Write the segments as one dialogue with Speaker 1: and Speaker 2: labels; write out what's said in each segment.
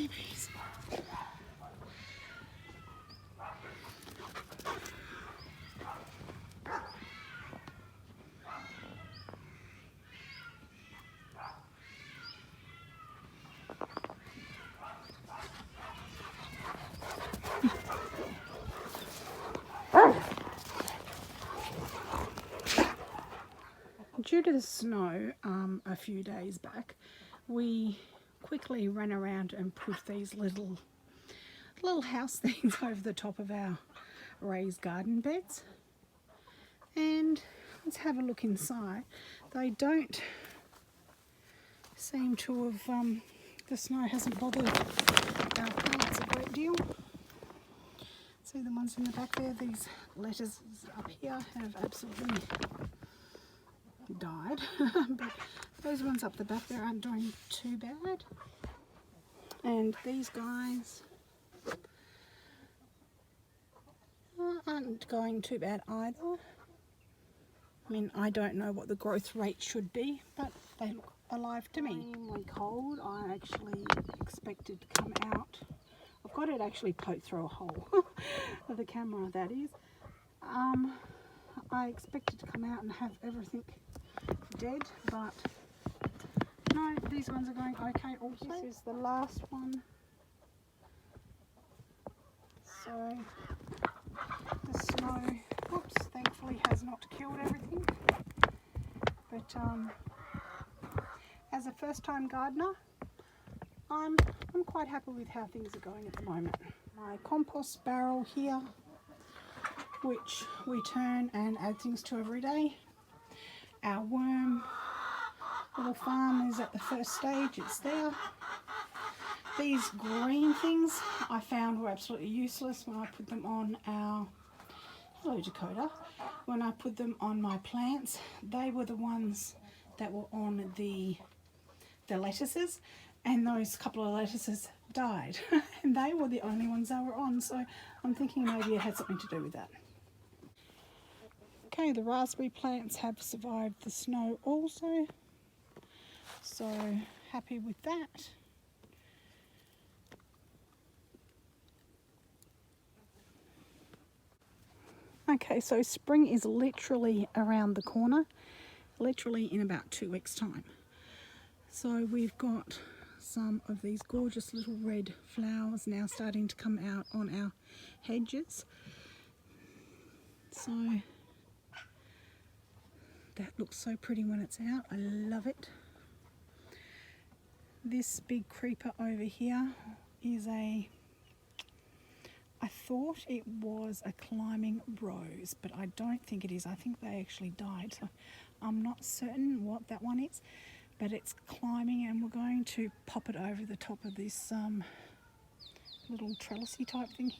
Speaker 1: babies. Due to the snow a few days back, we quickly ran around and put these little house things over the top of our raised garden beds. And let's have a look inside. They don't seem to have, the snow hasn't bothered our plants a great deal. See the ones in the back there, these lettuces up here have absolutely died. But those ones up the back there aren't doing too bad. And these guys aren't going too bad either. I mean, I don't know what the growth rate should be, but they look alive to me. Extremely cold. I actually expected to come out. I've got it actually poked through a hole of the camera, that is. I expected to come out and have everything dead, but no, these ones are going okay also. This is the last one. So the snow, whoops, thankfully has not killed everything. But as a first-time gardener, I'm quite happy with how things are going at the moment. My compost barrel here, which we turn and add things to every day. Our worm little farm is at the first stage, it's there. These green things I found were absolutely useless when I put them on our, hello Dakota, when I put them on my plants. They were the ones that were on the lettuces, and those couple of lettuces died and they were the only ones that were on, so I'm thinking maybe it had something to do with that. Okay, the raspberry plants have survived the snow also, so happy with that. Okay, so spring is literally around the corner, literally in about 2 weeks' time. So we've got some of these gorgeous little red flowers now starting to come out on our hedges. So that looks so pretty when it's out. I love it. This big creeper over here is I thought it was a climbing rose, but I don't think it is. I think they actually died, so I'm not certain what that one is, but it's climbing, and we're going to pop it over the top of this little trellisy type thing.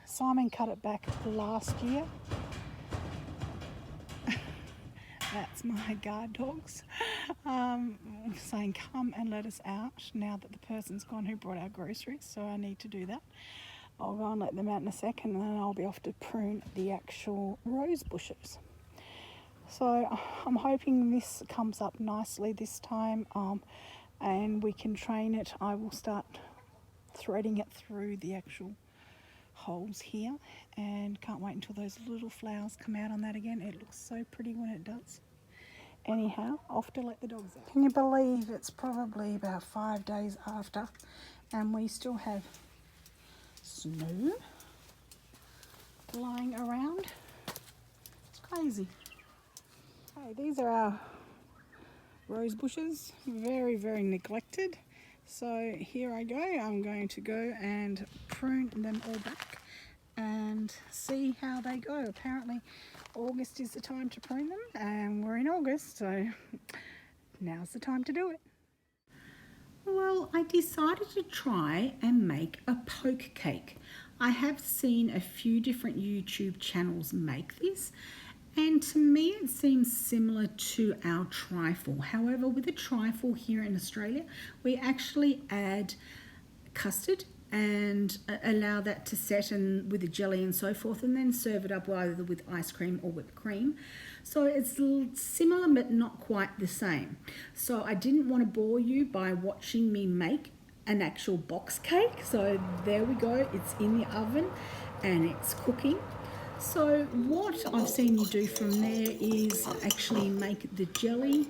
Speaker 1: Simon cut it back last year. That's my guard dogs saying come and let us out now that the person's gone who brought our groceries, so I need to do that. I'll go and let them out in a second, and then I'll be off to prune the actual rose bushes. So I'm hoping this comes up nicely this time, and we can train it. I will start threading it through the actual holes here, and can't wait until those little flowers come out on that again. It looks so pretty when it does. Anyhow, off to let the dogs out. Can you believe it's probably about 5 days after and we still have snow lying around? It's crazy. Okay, these are our rose bushes, very, very neglected. So here I go. I'm going to go and prune them all back and see how they go. Apparently August is the time to prune them, and we're in August, so now's the time to do it. Well, I decided to try and make a poke cake. I have seen a few different YouTube channels make this, and to me it seems similar to our trifle. However, with a trifle here in Australia, we actually add custard and allow that to set and with the jelly and so forth, and then serve it up either with ice cream or whipped cream. So it's similar but not quite the same. So I didn't want to bore you by watching me make an actual box cake. So there we go, it's in the oven and it's cooking. So what I've seen you do from there is actually make the jelly,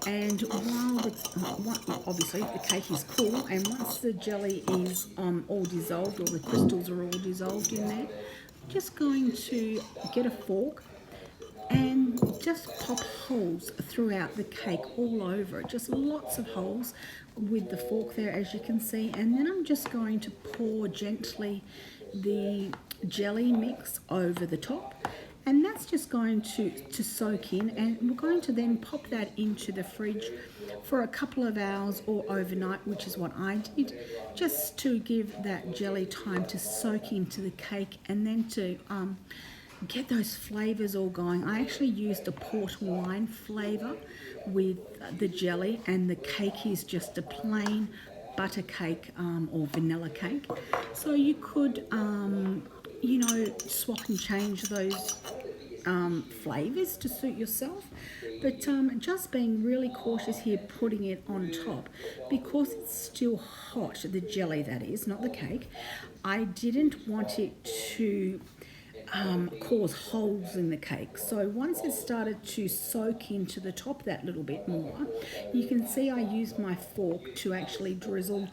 Speaker 1: and obviously the cake is cool, and once the jelly is all dissolved, or the crystals are all dissolved in there, just going to get a fork and just pop holes throughout the cake all over it, just lots of holes with the fork there, as you can see. And then I'm just going to pour gently the jelly mix over the top, and that's just going to soak in, and we're going to then pop that into the fridge for a couple of hours or overnight, which is what I did, just to give that jelly time to soak into the cake and then to get those flavors all going. I actually used a port wine flavor with the jelly, and the cake is just a plain butter cake or vanilla cake. So you could you know, swap and change those flavors to suit yourself, but just being really cautious here, putting it on top, because it's still hot, the jelly that is, not the cake. I didn't want it to cause holes in the cake. So once it started to soak into the top that little bit more, you can see I used my fork to actually drizzle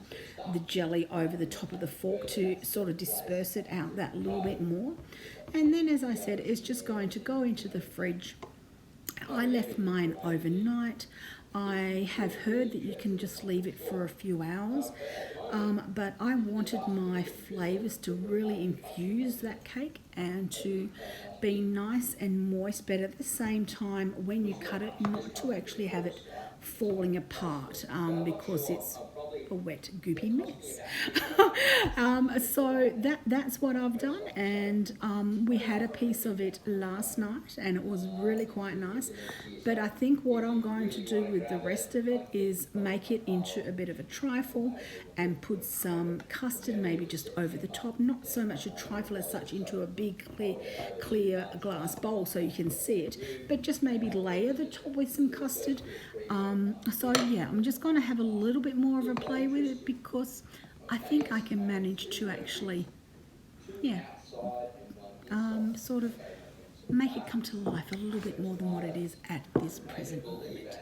Speaker 1: the jelly over the top of the fork to sort of disperse it out that little bit more. And then, as I said, it's just going to go into the fridge. I left mine overnight. I have heard that you can just leave it for a few hours, but I wanted my flavors to really infuse that cake and to be nice and moist, but at the same time, when you cut it, not to actually have it falling apart because it's a wet, goopy mess. So that's what I've done, and we had a piece of it last night, and it was really quite nice. But I think what I'm going to do with the rest of it is make it into a bit of a trifle and put some custard maybe just over the top, not so much a trifle as such into a big clear glass bowl so you can see it, but just maybe layer the top with some custard. So yeah, I'm just going to have a little bit more of a play with it, because I think I can manage to actually, yeah, sort of make it come to life a little bit more than what it is at this present moment.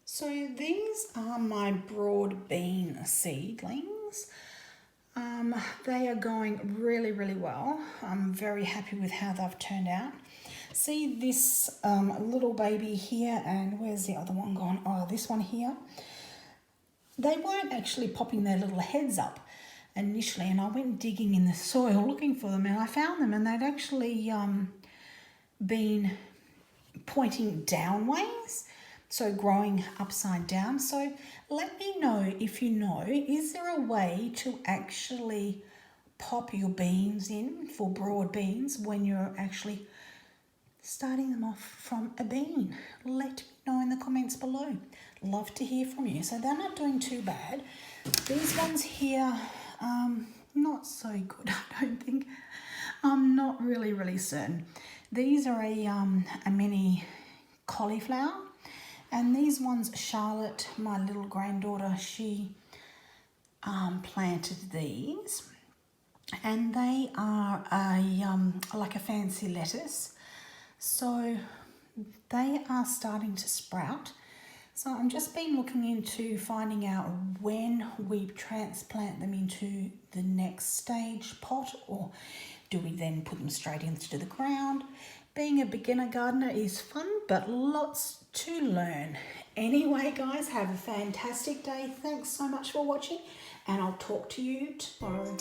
Speaker 1: So these are my broad bean seedlings. They are going really, really well. I'm very happy with how they've turned out. See this little baby here, and where's the other one gone? Oh, this one here. They weren't actually popping their little heads up initially, and I went digging in the soil looking for them, and I found them, and they'd actually been pointing downways, so growing upside down. So let me know if you know, is there a way to actually pop your beans in for broad beans when you're actually starting them off from a bean? Let me know in the comments below. Love to hear from you. So they're not doing too bad. These ones here, not so good, I don't think. I'm not really certain. These are a mini cauliflower, and these ones, Charlotte, my little granddaughter, she planted these, and they are like a fancy lettuce. So they are starting to sprout. So I'm just been looking into finding out when we transplant them into the next stage pot, or do we then put them straight into the ground. Being a beginner gardener is fun, but lots to learn. Anyway, guys, have a fantastic day. Thanks so much for watching, and I'll talk to you tomorrow.